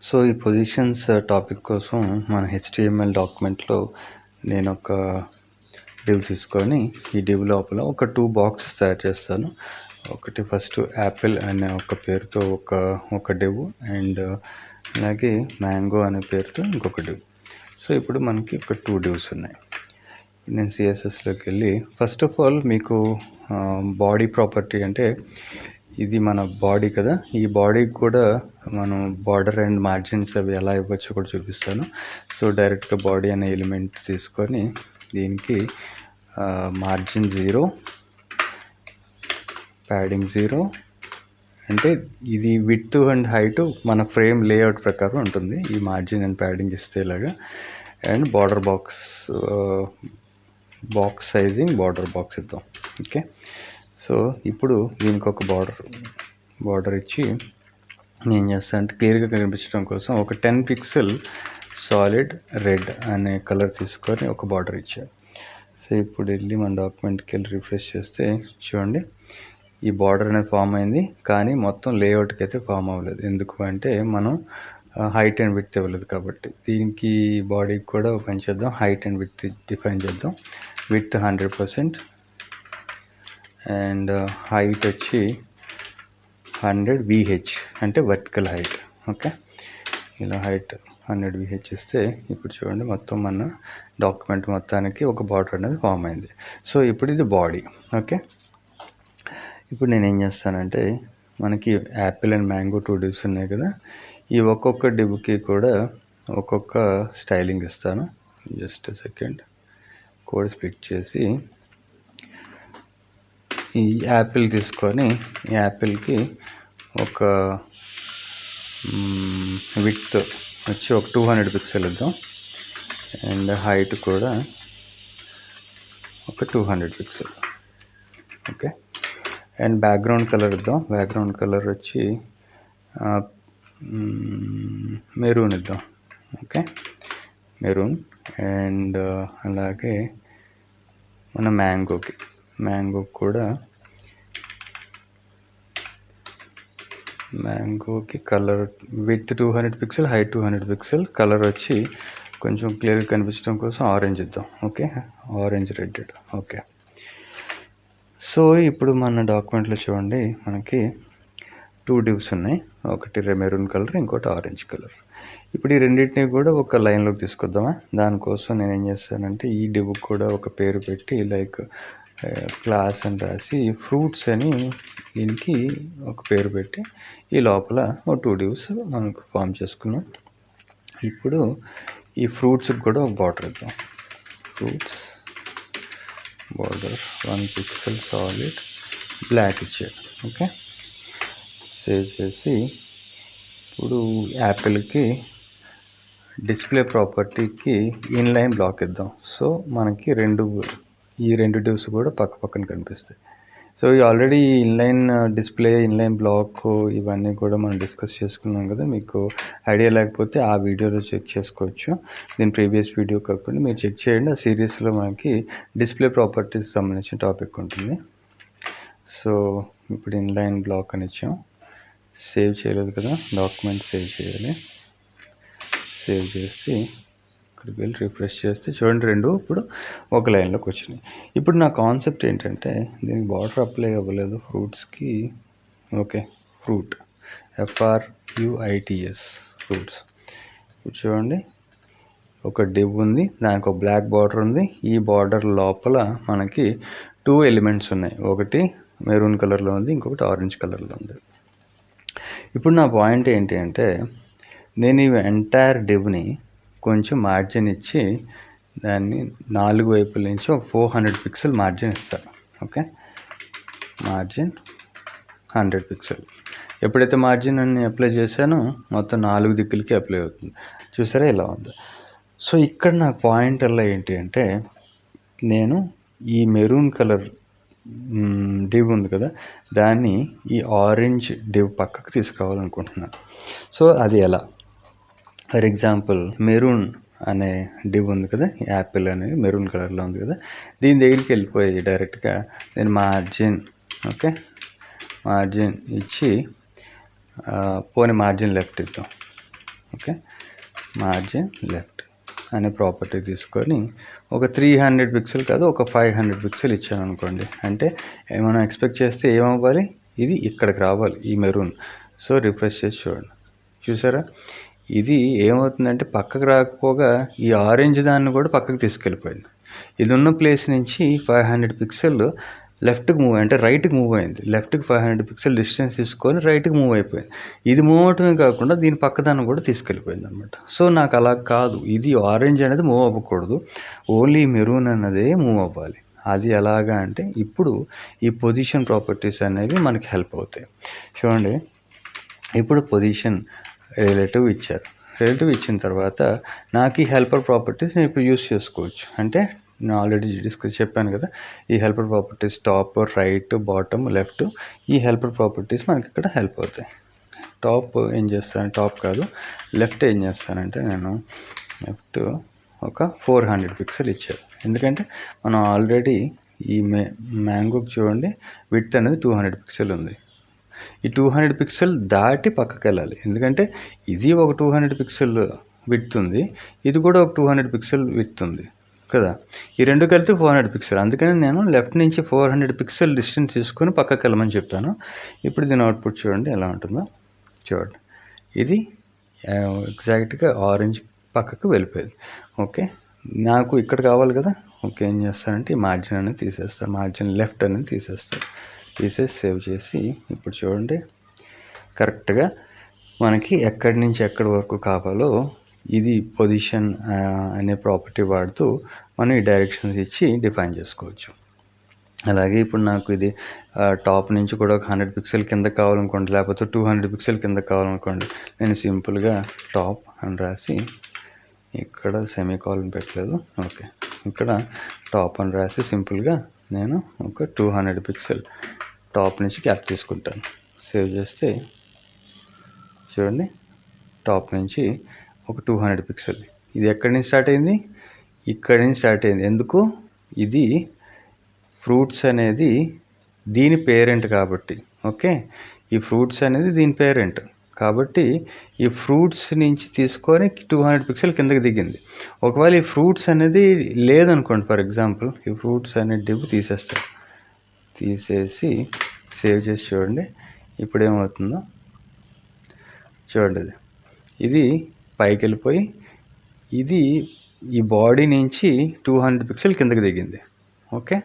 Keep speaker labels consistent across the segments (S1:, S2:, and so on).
S1: So ఈ positions topic కోసం మన HTML డాక్యుమెంట్లో నేను ఒక డివ్ తీసుకొని ఈ డివ్ లోపల ఒక 2 బాక్సెస్ తయారు చేస్తాను. ఒకటి ఫస్ట్ యాపిల్ అనే ఒక పేరుతో ఒక డివ్ అండ్ అలాగే మ్యాంగో అనే పేరుతో ఇంకొక డివ్. సో ఇప్పుడు మనకి ఒక 2 డివ్స్ ఉన్నాయి. నేను CSSలోకి వెళ్ళి ఫస్ట్ ఆఫ్ ఆల్ మీకు బాడీ ప్రాపర్టీ అంటే ఇది మన బాడీ కదా, ఈ బాడీకి కూడా మనం బార్డర్ అండ్ మార్జిన్స్ అవి ఎలా ఇవ్వచ్చో కూడా చూపిస్తాను. సో డైరెక్ట్గా బాడీ అనే ఎలిమెంట్ తీసుకొని దీనికి మార్జిన్ 0, ప్యాడింగ్ 0, అంటే ఇది విడ్త్ అండ్ హైట్ మన ఫ్రేమ్ లేఅవుట్ ప్రకారం ఉంటుంది. ఈ మార్జిన్ అండ్ ప్యాడింగ్ ఇస్తే ఇలాగా. And border box sizing border box ఇద్దాం. ఓకే, సో ఇప్పుడు దీనికి ఒక బార్డర్ ఇచ్చి నేను చేస్తాను అంటే క్లియర్గా కనిపించడం కోసం ఒక 10 పిక్సెల్ సాలిడ్ రెడ్ అనే కలర్ తీసుకొని ఒక బార్డర్ ఇచ్చాను. సో ఇప్పుడు వెళ్ళి మన డాక్యుమెంట్కి వెళ్ళి రిఫ్రెష్ చేస్తే చూడండి ఈ బార్డర్ అనేది ఫామ్ అయింది, కానీ మొత్తం లేఅవుట్కి అయితే ఫామ్ అవ్వలేదు. ఎందుకు అంటే మనం హైట్ అండ్ విడ్త్ ఇవ్వలేదు కాబట్టి. దీనికి బాడీకి కూడా పని చేద్దాం, హైట్ అండ్ విడ్త్ డిఫైన్ చేద్దాం. విడ్త్ 100% అండ్ హైట్ వచ్చి 100 VH అంటే వర్టికల్ హైట్. ఓకే, ఇలా హైట్ 100 VH ఇస్తే ఇప్పుడు చూడండి మొత్తం మన డాక్యుమెంట్ మొత్తానికి ఒక బార్డర్ అనేది ఫామ్ అయింది. సో ఇప్పుడు ఇది బాడీ. ఓకే, ఇప్పుడు నేను ఏం చేస్తానంటే మనకి యాపిల్ అండ్ మ్యాంగో 2 డివ్స్ ఉన్నాయి కదా, ఈ ఒక్కొక్క డివ్కి కూడా ఒక్కొక్క స్టైలింగ్ ఇస్తాను. జస్ట్ సెకండ్, కోడ్ స్ప్లిట్ చేసి ఈ యాపిల్ తీసుకొని ఈ యాపిల్కి ఒక విడ్త్ వచ్చి ఒక 200 పిక్సెల్ ఇద్దాం అండ్ హైట్ కూడా ఒక 200 pixel. Okay, and background colour ఇద్దాం. బ్యాక్గ్రౌండ్ కలర్ వచ్చి మెరూన్ ఇద్దాం. Okay, maroon. అండ్ అలాగే మన మ్యాంగో కూడా మ్యాంగోకి colour with 200 pixel, height 200 pixel. Colour వచ్చి కొంచెం క్లియర్గా కనిపించడం కోసం ఆరెంజ్ ఇద్దాం. Okay, orange red. Okay, so ఇప్పుడు మన డాక్యుమెంట్లో చూడండి మనకి 2 డివ్స్ ఉన్నాయి. ఒకటి మెరూన్ కలర్, ఇంకోటి ఆరెంజ్ కలర్. ఇప్పుడు ఈ రెండింటిని కూడా ఒక లైన్లోకి తీసుకొద్దామా. దానికోసం నేను ఏం చేస్తానంటే ఈ డివ్ కూడా ఒక పేరు పెట్టి లైక్ క్లాస్ అని రాసి ఫ్రూట్స్ అని దీనికి ఒక పేరు పెట్టి ఈ లోపల ఒక 2 డివ్స్ మనకు ఫామ్ చేసుకున్నాం. ఇప్పుడు ఈ ఫ్రూట్స్కి కూడా ఒక బార్డర్ ఇద్దాం. Fruits border 1 pixel solid black ఇచ్చాడు. ఓకే, సేవ్ చేసి ఇప్పుడు యాపిల్కి డిస్ప్లే ప్రాపర్టీకి ఇన్లైన్ బ్లాక్ ఇద్దాం. సో మనకి ఈ రెండు డివ్స్ కూడా పక్కన కనిపిస్తాయి. సో ఈ already inline display, inline block ఇవన్నీ కూడా మనం డిస్కస్ చేసుకున్నాం కదా. మీకు ఐడియా లేకపోతే ఆ వీడియోలో చెక్ చేసుకోవచ్చు. దీని ప్రీవియస్ వీడియో కాకుండా మీరు చెక్ చేయండి. ఆ సిరీస్లో మనకి డిస్ప్లే ప్రాపర్టీస్ సంబంధించిన టాపిక్ ఉంటుంది. సో ఇప్పుడు ఇన్లైన్ బ్లాక్ అని ఇచ్చాం. సేవ్ చేయలేదు కదా, డాక్యుమెంట్ సేవ్ చేయాలి. సేవ్ చేసి ఇక్కడికి వెళ్ళి రిఫ్రెష్ చేస్తే చూడండి రెండు ఇప్పుడు ఒక లైన్లోకి వచ్చినాయి. ఇప్పుడు నా కాన్సెప్ట్ ఏంటంటే దీనికి బార్డర్ అప్లై అవ్వలేదు ఫ్రూట్స్కి. Okay, fruit FRUITS fruits. ఇప్పుడు చూడండి ఒక డివ్ ఉంది, దానికి ఒక బ్లాక్ బార్డర్ ఉంది. ఈ బార్డర్ లోపల మనకి 2 ఎలిమెంట్స్ ఉన్నాయి. ఒకటి మెరూన్ కలర్లో ఉంది, ఇంకొకటి ఆరెంజ్ కలర్లో ఉంది. ఇప్పుడు నా పాయింట్ ఏంటి అంటే నేను ఈ ఎంటైర్ డివ్ని కొంచెం మార్జిన్ ఇచ్చి దాన్ని 4 వైపుల నుంచి ఒక 400 పిక్సెల్ మార్జిన్ ఇస్తాను. Okay, margin 100 pixel. ఎప్పుడైతే మార్జిన్ అన్ని అప్లై చేశానో మొత్తం 4 దిక్కులకి అప్లై అవుతుంది. చూసారా ఇలా ఉంది. సో ఇక్కడ నా పాయింట్ అలా ఏంటి అంటే నేను ఈ మెరూన్ కలర్ డివ్ ఉంది కదా, దాన్ని ఈ ఆరెంజ్ డివ్ పక్కకు తీసుకురావాలనుకుంటున్నాను. సో అది ఎలా? ఫర్ ఎగ్జాంపుల్ మెరూన్ అనే డివ్ ఉంది కదా, యాపిల్ అనేది మెరూన్ కలర్లో ఉంది కదా, దీని దగ్గరికి వెళ్ళిపోయి డైరెక్ట్గా నేను మార్జిన్ మార్జిన్ ఇచ్చి పోనీ మార్జిన్ లెఫ్ట్ ఇద్దాం. ఓకే, మార్జిన్ లెఫ్ట్ అనే ప్రాపర్టీ తీసుకొని ఒక 300 పిక్సెల్ కాదు, ఒక 500 పిక్సెల్ ఇచ్చాను అనుకోండి. అంటే మనం ఎక్స్పెక్ట్ చేస్తే ఏమవ్వాలి, ఇది ఇక్కడికి రావాలి, ఈ మెరూన్. సో రిఫ్రెష్ చేసి చూడండి, చూసారా, ఇది ఏమవుతుందంటే పక్కకు రాకపోగా ఈ ఆరెంజ్ దాన్ని కూడా పక్కకు తీసుకెళ్ళిపోయింది. ఇది ఉన్న ప్లేస్ నుంచి 500 పిక్సెల్ లెఫ్ట్కి మూవ్, అంటే రైట్కి మూవ్ అయింది. లెఫ్ట్కి 500 పిక్సెల్ డిస్టెన్స్ తీసుకొని రైట్కి మూవ్ అయిపోయింది. ఇది మూవ్ అవటమే కాకుండా దీని పక్కదాన్ని కూడా తీసుకెళ్ళిపోయింది అనమాట. సో నాకు అలా కాదు, ఇది ఆరెంజ్ అనేది మూవ్ అవ్వకూడదు, ఓన్లీ మెరూన్ అన్నదే మూవ్ అవ్వాలి. అది ఎలాగా అంటే ఇప్పుడు ఈ పొజిషన్ ప్రాపర్టీస్ అనేవి మనకి హెల్ప్ అవుతాయి. చూడండి, ఇప్పుడు పొజిషన్ రిలేటివ్ ఇచ్చారు. రిలేటివ్ ఇచ్చిన తర్వాత నాకు ఈ హెల్పర్ ప్రాపర్టీస్ నేను ఇప్పుడు యూస్ చేసుకోవచ్చు. అంటే నేను ఆల్రెడీ చెప్పాను కదా, ఈ helper properties top, right, bottom, left, ఈ హెల్పర్ ప్రాపర్టీస్ మనకి ఇక్కడ హెల్ప్ అవుతాయి. టాప్ ఏం చేస్తాను, టాప్ కాదు లెఫ్ట్ ఏం చేస్తానంటే నేను లెఫ్ట్ ఒక 400 పిక్సెల్ ఇచ్చారు. ఎందుకంటే మనం ఆల్రెడీ ఈ మ్యాంగోకి చూడండి విడ్త్ అనేది 200 పిక్సెల్ ఉంది. ఈ 200 పిక్సెల్ దాటి పక్కకి వెళ్ళాలి, ఎందుకంటే ఇది ఒక 200 పిక్సెల్ విడ్త్ ఉంది, ఇది కూడా ఒక 200 పిక్సెల్ విడ్త్ ఉంది కదా, ఈ రెండు కలిపి 400 పిక్సెల్. అందుకని నేను లెఫ్ట్ నుంచి 400 పిక్సెల్ డిస్టెన్స్ తీసుకొని పక్కకి వెళ్ళమని చెప్పాను. ఇప్పుడు దీని అవుట్పుట్ చూడండి ఎలా ఉంటుందో. చూడండి, ఇది ఎగ్జాక్ట్గా ఆరెంజ్ పక్కకు వెళ్ళిపోయింది. ఓకే, నాకు ఇక్కడ కావాలి కదా. ఓకే, ఏం చేస్తానంటే ఈ మార్జిన్ అనేది తీసేస్తాను, మార్జిన్ లెఫ్ట్ అనేది తీసేస్తాను. తీసేసి సేవ్ చేసి ఇప్పుడు చూడండి, కరెక్ట్గా మనకి ఎక్కడి నుంచి ఎక్కడి వరకు కావాలో ఇది పొజిషన్ అనే ప్రాపర్టీ వాడుతూ మనం ఈ డైరెక్షన్స్ ఇచ్చి డిఫైన్ చేసుకోవచ్చు. అలాగే ఇప్పుడు నాకు ఇది టాప్ నుంచి కూడా ఒక 100 పిక్సెల్ కింద కావాలనుకోండి, లేకపోతే 200 పిక్సెల్ కింద కావాలనుకోండి, నేను సింపుల్గా టాప్ అని రాసి, ఇక్కడ సెమీకాలన్ పెట్టలేదు, ఓకే, ఇక్కడ టాప్ అని రాసి సింపుల్గా నేను ఒక 200 పిక్సెల్ టాప్ నుంచి క్యాప్ తీసుకుంటాను. సేవ్ చేస్తే చూడండి, టాప్ నుంచి ఒక 200 పిక్సెల్. ఇది ఎక్కడి నుంచి స్టార్ట్ అయింది, ఇక్కడి నుంచి స్టార్ట్ అయింది. ఎందుకు, ఇది ఫ్రూట్స్ అనేది దీని పేరెంట్ కాబట్టి. ఓకే, ఈ ఫ్రూట్స్ అనేది దీని పేరెంట్ కాబట్టి ఈ ఫ్రూట్స్ నుంచి తీసుకొని 200 పిక్సెల్ కిందకి దిగింది. ఒకవేళ ఈ ఫ్రూట్స్ అనేది లేదనుకోండి, ఫర్ ఎగ్జాంపుల్ ఈ ఫ్రూట్స్ అనే డివ్ తీసేస్తాను. తీసేసి సేవ్ చేసి చూడండి, ఇప్పుడు ఏమవుతుందో చూడండి, ఇది పైకి వెళ్ళిపోయి ఇది ఈ బాడీ నుంచి 200 పిక్సెల్ కిందకి దిగింది. ఓకే,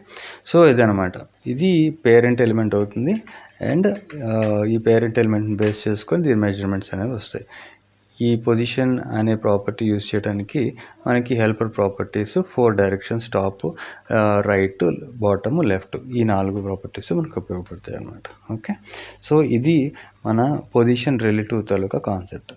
S1: సో ఇదనమాట, ఇది పేరెంట్ ఎలిమెంట్ అవుతుంది. అండ్ ఈ పేరెంట్ ఎలిమెంట్ని బేస్ చేసుకొని దీని మెజర్మెంట్స్ అనేవి వస్తాయి. ఈ పొజిషన్ అనే ప్రాపర్టీ యూజ్ చేయడానికి మనకి helper properties 4 directions, top, right, bottom, left, ఈ 4 ప్రాపర్టీస్ మనకు ఉపయోగపడతాయి అన్నమాట. ఓకే, సో ఇది మన పొజిషన్ రిలేటివ్ తాలూకా కాన్సెప్ట్.